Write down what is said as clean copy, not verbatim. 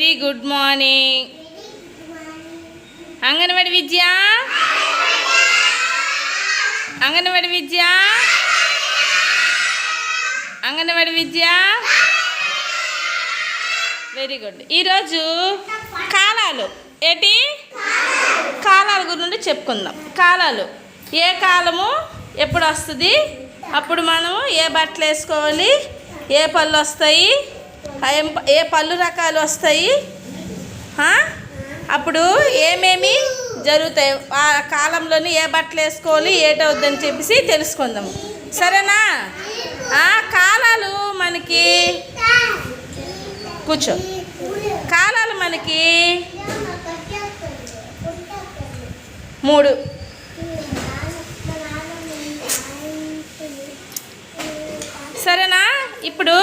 Very good morning. Anganwadi Vidya, Anganwadi Vidya, Anganwadi Vidya. Very good. ఈరోజు కాలాలు ఏంటి, కాలాల గురించి చెప్పుకుందాం. కాలాలు ఏ కాలము ఎప్పుడు వస్తుంది, అప్పుడు మనము ఏ బట్టలు వేసుకోవాలి, ఏ పళ్ళు వస్తాయి, ఏ పళ్ళు రకాలు వస్తాయి, అప్పుడు ఏమేమి జరుగుతాయి, ఆ కాలంలోని ఏ బట్టలు వేసుకోవాలి, ఏటవుద్దని చెప్పేసి తెలుసుకుందాము. సరేనా? కాలాలు మనకి కూర్చో. కాలాలు మనకి 3. సరేనా? ఇప్పుడు